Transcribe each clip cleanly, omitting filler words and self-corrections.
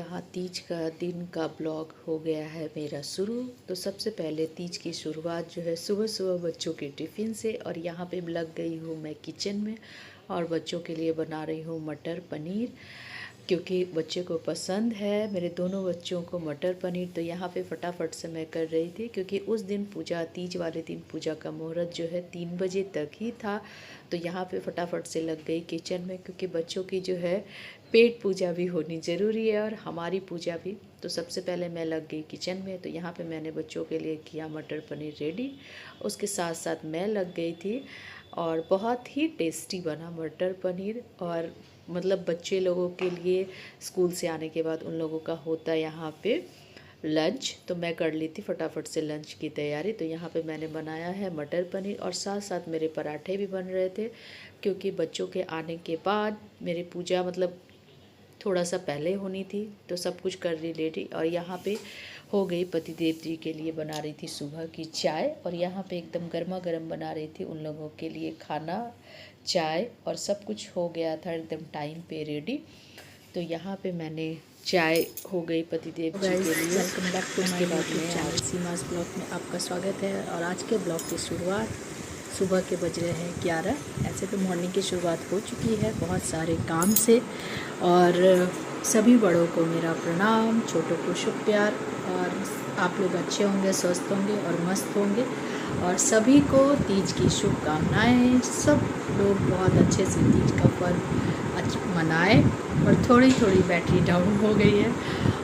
यहाँ तीज का दिन का ब्लॉग हो गया है मेरा शुरू। तो सबसे पहले तीज की शुरुआत जो है सुबह सुबह बच्चों के टिफ़िन से, और यहाँ पे लग गई हूँ मैं किचन में और बच्चों के लिए बना रही हूँ मटर पनीर, क्योंकि बच्चे को पसंद है, मेरे दोनों बच्चों को मटर पनीर। तो यहाँ पे फटाफट से मैं कर रही थी, क्योंकि उस दिन पूजा, तीज वाले दिन पूजा का मुहूर्त जो है 3 बजे तक ही था। तो यहाँ पे फटाफट से लग गई किचन में, क्योंकि बच्चों की जो है पेट पूजा भी होनी ज़रूरी है और हमारी पूजा भी। तो सबसे पहले मैं लग गई किचन में। तो यहाँ पे मैंने बच्चों के लिए किया मटर पनीर रेडी, उसके साथ साथ मैं लग गई थी, और बहुत ही टेस्टी बना मटर पनीर। और मतलब बच्चे लोगों के लिए स्कूल से आने के बाद उन लोगों का होता है यहाँ पे लंच, तो मैं कर ली थी फटाफट से लंच की तैयारी। तो यहाँ पे मैंने बनाया है मटर पनीर, और साथ साथ मेरे पराठे भी बन रहे थे, क्योंकि बच्चों के आने के बाद मेरी पूजा मतलब थोड़ा सा पहले होनी थी। तो सब कुछ कर ली रेडी, और यहाँ पे हो गई पतिदेव जी के लिए बना रही थी सुबह की चाय, और यहाँ पे एकदम गर्मा गर्म बना रही थी उन लोगों के लिए खाना, चाय, और सब कुछ हो गया था एकदम टाइम पे रेडी। तो यहाँ पे मैंने चाय हो गई पतिदेव जी के लिए। Welcome back to my YouTube channel Seema's blog में आपका स्वागत है। और आज के ब्लॉग की शुरुआत सुबह के बज रहे हैं 11। ऐसे तो मॉर्निंग की शुरुआत हो चुकी है बहुत सारे काम से। और सभी बड़ों को मेरा प्रणाम, छोटों को शुभ प्यार। और आप लोग अच्छे होंगे, स्वस्थ होंगे और मस्त होंगे, और सभी को तीज की शुभकामनाएँ। सब लोग बहुत अच्छे से तीज का पर्व मनाएं। और थोड़ी थोड़ी बैटरी डाउन हो गई है,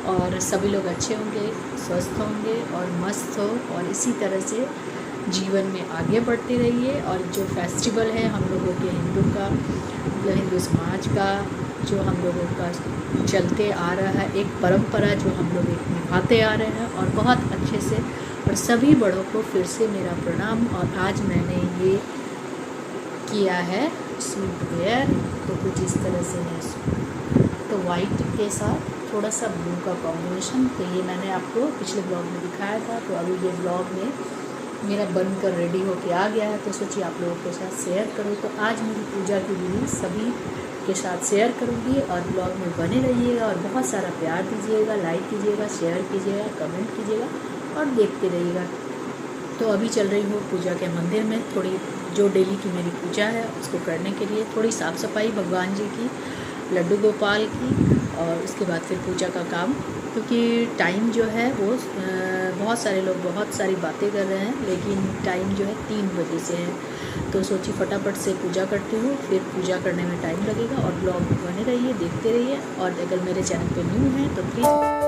और सभी लोग अच्छे होंगे, स्वस्थ होंगे और मस्त हो, और इसी तरह से जीवन में आगे बढ़ते रहिए। और जो फेस्टिवल है हम लोगों के हिंदू का, मतलब हिंदू समाज का, जो हम लोगों का चलते आ रहा है, एक परंपरा जो हम लोग एक निभाते आ रहे हैं और बहुत अच्छे से। और सभी बड़ों को फिर से मेरा प्रणाम। और आज मैंने ये किया है स्वीट वेयर, तो कुछ इस तरह से है, तो वाइट के साथ थोड़ा सा ब्लू का कॉम्बिनेशन। तो ये मैंने आपको पिछले ब्लॉग में दिखाया था। तो अभी ये ब्लॉग में मेरा बनकर रेडी होके आ गया है, तो सोचिए आप लोगों के साथ शेयर करूँ। तो आज मेरी पूजा की विधि सभी के साथ शेयर करूँगी, और ब्लॉग में बने रहिएगा और बहुत सारा प्यार दीजिएगा, लाइक कीजिएगा, शेयर कीजिएगा, कमेंट कीजिएगा और देखते रहिएगा। तो अभी चल रही हूँ पूजा के मंदिर में, थोड़ी जो डेली की मेरी पूजा है उसको करने के लिए, थोड़ी साफ़ सफाई भगवान जी की, लड्डू गोपाल की, और उसके बाद फिर पूजा का काम। क्योंकि टाइम जो है वो बहुत सारे लोग बहुत सारी बातें कर रहे हैं, लेकिन टाइम जो है 3 बजे से है। तो सोची फटाफट से पूजा करती हूँ, फिर पूजा करने में टाइम लगेगा। और ब्लॉग में बने रहिए, देखते रहिए। और अगर मेरे चैनल पे न्यू हैं तो प्लीज़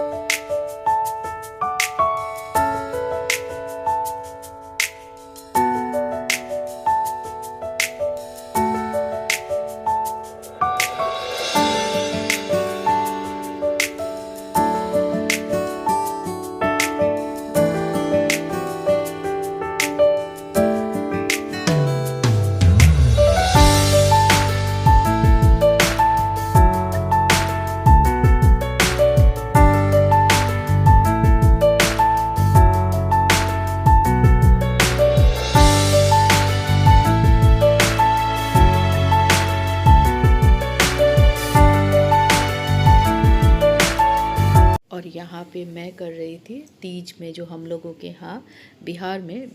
और यहाँ पे मैं कर रही थी तीज में, जो हम लोगों के यहाँ बिहार में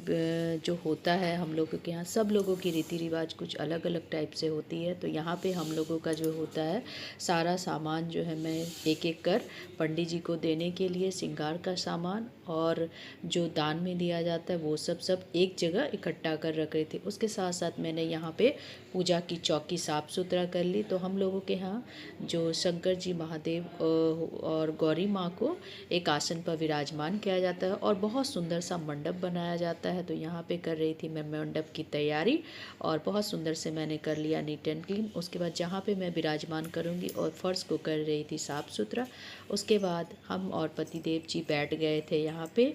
जो होता है, हम लोगों के यहाँ सब लोगों की रीति रिवाज कुछ अलग अलग टाइप से होती है। तो यहाँ पे हम लोगों का जो होता है, सारा सामान जो है मैं एक एक कर पंडित जी को देने के लिए, श्रृंगार का सामान और जो दान में दिया जाता है वो सब एक जगह इकट्ठा कर रख रही थी। उसके साथ साथ मैंने यहाँ पे पूजा की चौकी साफ़ सुथरा कर ली। तो हम लोगों के यहाँ जो शंकर जी महादेव और गौरी माँ को एक आसन पर विराजमान किया जाता है, और बहुत सुंदर सा मंडप बनाया जाता है। तो यहाँ पे कर रही थी मैं मंडप की तैयारी, और बहुत सुंदर से मैंने कर लिया नीट एंड क्लीन। उसके बाद जहाँ पे मैं विराजमान करूँगी और फर्श को कर रही थी साफ़ सुथरा। उसके बाद हम और पतिदेव जी बैठ गए थे यहाँ पे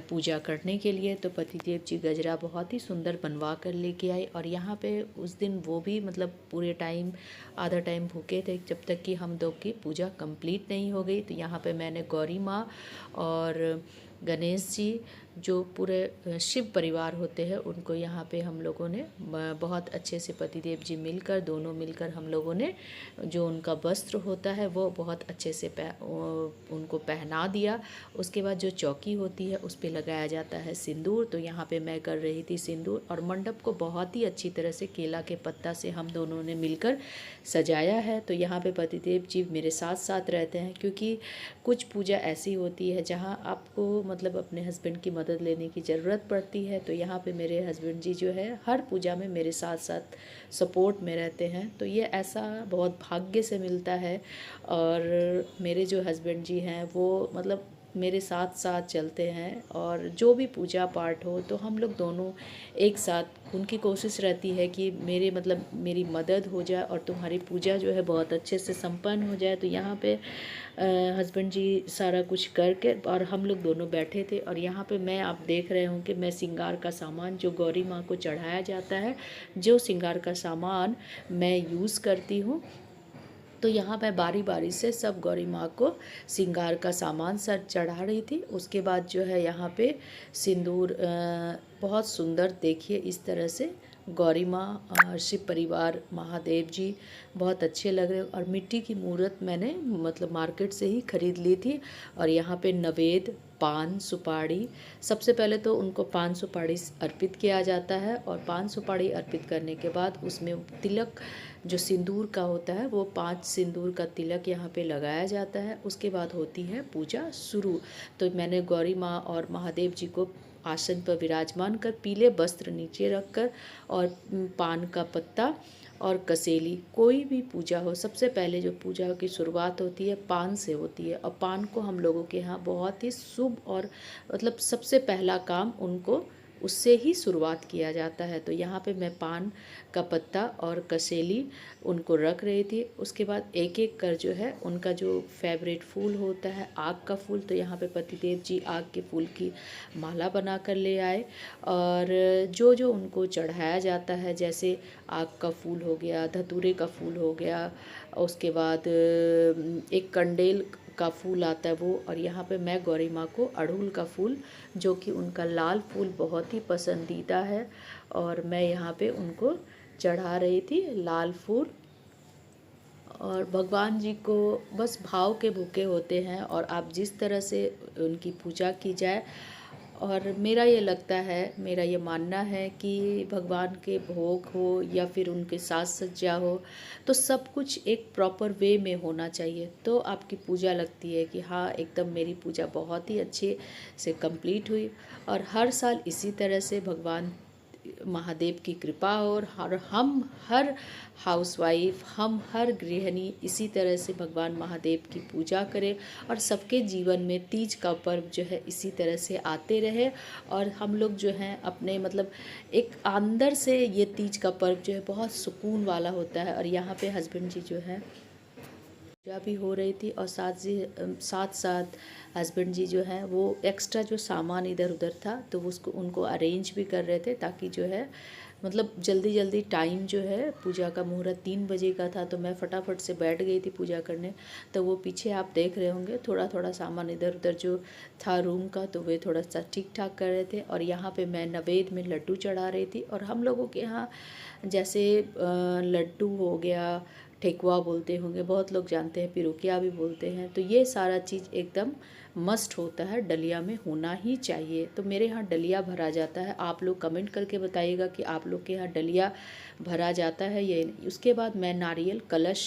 पूजा करने के लिए। तो पतिदेव जी गजरा बहुत ही सुंदर बनवा कर लेके आए, और यहाँ पे उस दिन वो भी मतलब पूरे टाइम, आधा टाइम भूखे थे, जब तक कि हम लोग की पूजा कंप्लीट नहीं हो गई। तो यहाँ पे मैंने गौरी माँ और गणेश जी जो पूरे शिव परिवार होते हैं उनको यहाँ पे हम लोगों ने बहुत अच्छे से पतिदेव जी मिलकर, दोनों मिलकर हम लोगों ने जो उनका वस्त्र होता है वो बहुत अच्छे से उनको पहना दिया। उसके बाद जो चौकी होती है उस पर लगाया जाता है सिंदूर। तो यहाँ पे मैं कर रही थी सिंदूर, और मंडप को बहुत ही अच्छी तरह से केला के पत्ता से हम दोनों ने मिलकर सजाया है। तो यहाँ पे पतिदेव जी मेरे साथ साथ रहते हैं, क्योंकि कुछ पूजा ऐसी होती है जहाँ आपको मतलब अपने हस्बैंड की मदद लेने की ज़रूरत पड़ती है। तो यहाँ पे मेरे हस्बैंड जी जो है हर पूजा में मेरे साथ साथ सपोर्ट में रहते हैं। तो ये ऐसा बहुत भाग्य से मिलता है। और मेरे जो हस्बैंड जी हैं वो मतलब मेरे साथ साथ चलते हैं, और जो भी पूजा पाठ हो तो हम लोग दोनों एक साथ, उनकी कोशिश रहती है कि मेरी मदद हो जाए और तुम्हारी पूजा जो है बहुत अच्छे से संपन्न हो जाए। तो यहाँ पे हस्बैंड जी सारा कुछ करके और हम लोग दोनों बैठे थे। और यहाँ पे मैं, आप देख रहे हों कि मैं श्रृंगार का सामान जो गौरी माँ को चढ़ाया जाता है, जो श्रृंगार का सामान मैं यूज़ करती हूँ, तो यहाँ मैं बारी बारी से सब गौरी माँ को श्रृंगार का सामान सर चढ़ा रही थी। उसके बाद जो है यहाँ पे सिंदूर बहुत सुंदर, देखिए इस तरह से गौरी माँ और शिव परिवार महादेव जी बहुत अच्छे लग रहे। और मिट्टी की मूर्त मैंने मतलब मार्केट से ही खरीद ली थी। और यहाँ पे नवेद, पान सुपारी, सबसे पहले तो उनको पान सुपारी अर्पित किया जाता है। और पान सुपारी अर्पित करने के बाद उसमें तिलक जो सिंदूर का होता है वो 5 सिंदूर का तिलक यहाँ पे लगाया जाता है। उसके बाद होती है पूजा शुरू। तो मैंने गौरी माँ और महादेव जी को आसन पर विराजमान कर, पीले वस्त्र नीचे रखकर, और पान का पत्ता और कसेली, कोई भी पूजा हो सबसे पहले जो पूजा की शुरुआत होती है पान से होती है। और पान को हम लोगों के यहाँ बहुत ही शुभ और मतलब सबसे पहला काम उनको उससे ही शुरुआत किया जाता है। तो यहाँ पे मैं पान का पत्ता और कसेली उनको रख रही थी। उसके बाद एक एक कर जो है उनका जो फेवरेट फूल होता है आग का फूल, तो यहाँ पे पतिदेव जी आग के फूल की माला बना कर ले आए। और जो जो उनको चढ़ाया जाता है, जैसे आग का फूल हो गया, धतूरे का फूल हो गया, उसके बाद एक कंडेल का फूल आता है वो। और यहाँ पे मैं गौरी माँ को अड़हुल का फूल, जो कि उनका लाल फूल बहुत ही पसंदीदा है, और मैं यहाँ पे उनको चढ़ा रही थी लाल फूल। और भगवान जी को बस भाव के भूखे होते हैं, और आप जिस तरह से उनकी पूजा की जाए। और मेरा ये लगता है, मेरा ये मानना है कि भगवान के भोग हो या फिर उनके साज सज्जा हो, तो सब कुछ एक प्रॉपर वे में होना चाहिए। तो आपकी पूजा लगती है कि हाँ एकदम मेरी पूजा बहुत ही अच्छे से कंप्लीट हुई। और हर साल इसी तरह से भगवान महादेव की कृपा हो, और हम हर हाउसवाइफ, हम हर गृहिणी इसी तरह से भगवान महादेव की पूजा करें, और सबके जीवन में तीज का पर्व जो है इसी तरह से आते रहे। और हम लोग जो हैं अपने मतलब एक अंदर से ये तीज का पर्व जो है बहुत सुकून वाला होता है। और यहाँ पे हस्बैंड जी जो है पूजा भी हो रही थी, और साथ साथ हस्बैंड जी जो हैं वो एक्स्ट्रा जो सामान इधर उधर था तो उसको उनको अरेंज भी कर रहे थे, ताकि जो है मतलब जल्दी जल्दी टाइम जो है, पूजा का मुहूर्त 3 बजे का था, तो मैं फटाफट से बैठ गई थी पूजा करने। तो वो पीछे आप देख रहे होंगे थोड़ा थोड़ा सामान इधर उधर जो था रूम का, तो वे थोड़ा सा ठीक ठाक कर रहे थे। और यहाँ पे मैं नवेद में लड्डू चढ़ा रही थी। और हम लोगों के यहाँ जैसे लड्डू हो गया, ठेकुआ बोलते होंगे, बहुत लोग जानते हैं, पिरुकिया भी बोलते हैं, तो ये सारा चीज़ एकदम मस्ट होता है, डलिया में होना ही चाहिए। तो मेरे यहाँ डलिया भरा जाता है। आप लोग कमेंट करके बताइएगा कि आप लोग के यहाँ डलिया भरा जाता है या नहीं। उसके बाद मैं नारियल कलश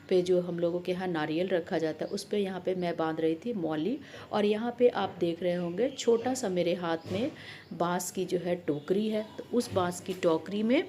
पे, जो हम लोगों के यहाँ नारियल रखा जाता है, उस पे यहाँ पे मैं बांध रही थी मौली। और यहाँ पे आप देख रहे होंगे छोटा सा मेरे हाथ में बांस की जो है टोकरी है। तो उस बांस की टोकरी में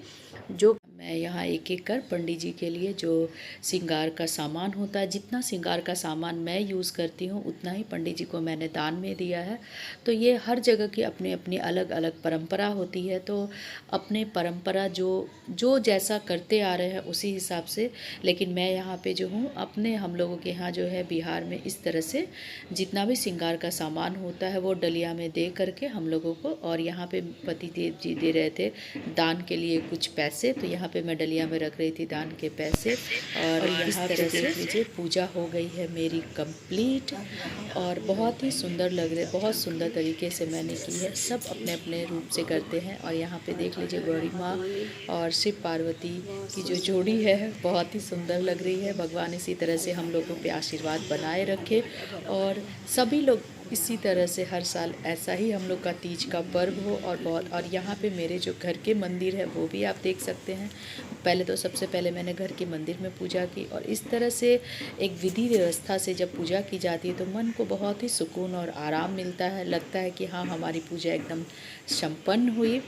जो मैं यहाँ एक एक कर पंडित जी के लिए जो श्रृंगार का सामान होता है, जितना श्रृंगार का सामान मैं यूज़ करती हूँ उतना ही पंडित जी को मैंने दान में दिया है। तो ये हर जगह की अपनी अपनी अलग अलग परंपरा होती है। तो अपने परंपरा जो जैसा करते आ रहे हैं उसी हिसाब से, लेकिन मैं यहाँ पे जो हूँ अपने, हम लोगों के यहाँ जो है बिहार में इस तरह से जितना भी श्रृंगार का सामान होता है वो डलिया में दे करके हम लोगों को, और यहाँ पे पति देव जी दे रहे थे दान के लिए कुछ पैसे, तो यहाँ पे पे मैं डलिया में रख रही थी दान के पैसे। और इस तरह से लीजिए पूजा हो गई है मेरी कंप्लीट और बहुत ही सुंदर लग रहे, बहुत सुंदर तरीके से मैंने की है। सब अपने अपने रूप से करते हैं। और यहाँ पे देख लीजिए गौरी माँ और शिव पार्वती की जो जोड़ी है बहुत ही सुंदर लग रही है। भगवान इसी तरह से हम लोगों पे आशीर्वाद बनाए रखे और सभी लोग इसी तरह से हर साल ऐसा ही हम लोग का तीज का पर्व हो। और यहाँ पे मेरे जो घर के मंदिर है वो भी आप देख सकते हैं। पहले तो सबसे पहले मैंने घर के मंदिर में पूजा की और इस तरह से एक विधि व्यवस्था से जब पूजा की जाती है तो मन को बहुत ही सुकून और आराम मिलता है। लगता है कि हाँ, हमारी पूजा एकदम संपन्न हुई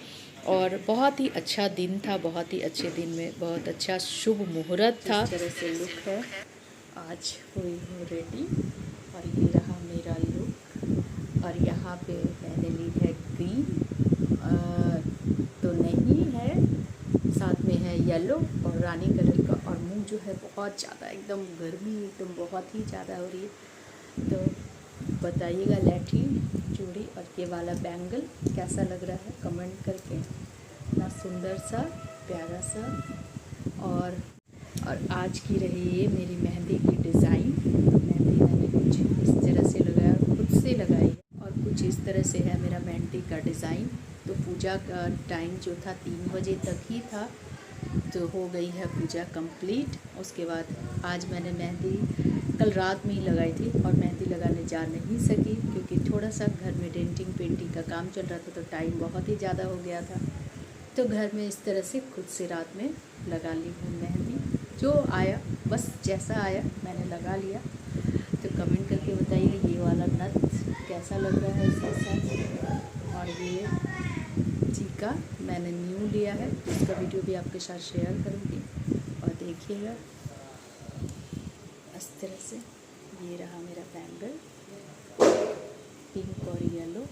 और बहुत ही अच्छा दिन था। बहुत ही अच्छे दिन में बहुत अच्छा शुभ मुहूर्त था। इस तरह से लुक है, आज हुई हूँ रेडी और ये रहा मेरा लुक। और यहाँ पे मैंने ली है ग्रीन तो नहीं है, साथ में है येलो और रानी कलर का। और मुंह जो है बहुत ज़्यादा एकदम गर्मी एकदम बहुत ही ज़्यादा हो रही है। तो बताइएगा लैठी चूड़ी और ये वाला बैंगल कैसा लग रहा है कमेंट करके। इतना सुंदर सा प्यारा सा। और आज की रही ये मेरी मेहंदी की डिज़ाइन। तो मेहंदी मैंने कुछ इस तरह से लगाया, खुद से लगाई और कुछ इस तरह से है मेरा मेहंदी का डिज़ाइन। तो पूजा का टाइम जो था 3 बजे तक ही था, तो हो गई है पूजा कंप्लीट। उसके बाद आज मैंने मेहंदी कल रात में ही लगाई थी और मेहंदी लगाने जा नहीं सकी क्योंकि थोड़ा सा घर में डेंटिंग पेंटिंग का काम चल रहा था तो टाइम बहुत ही ज़्यादा हो गया था। तो घर में इस तरह से खुद से रात में लगा ली हूँ मेहंदी। जो आया बस जैसा आया मैंने लगा लिया। तो कमेंट करके बताइए ये वाला नथ कैसा लग रहा है इसके साथ। और ये जी का मैंने न्यू लिया है, इसका वीडियो भी आपके साथ शेयर करूँगी। और देखिएगा इस तरह से ये रहा मेरा बैंगल पिंक और येलो।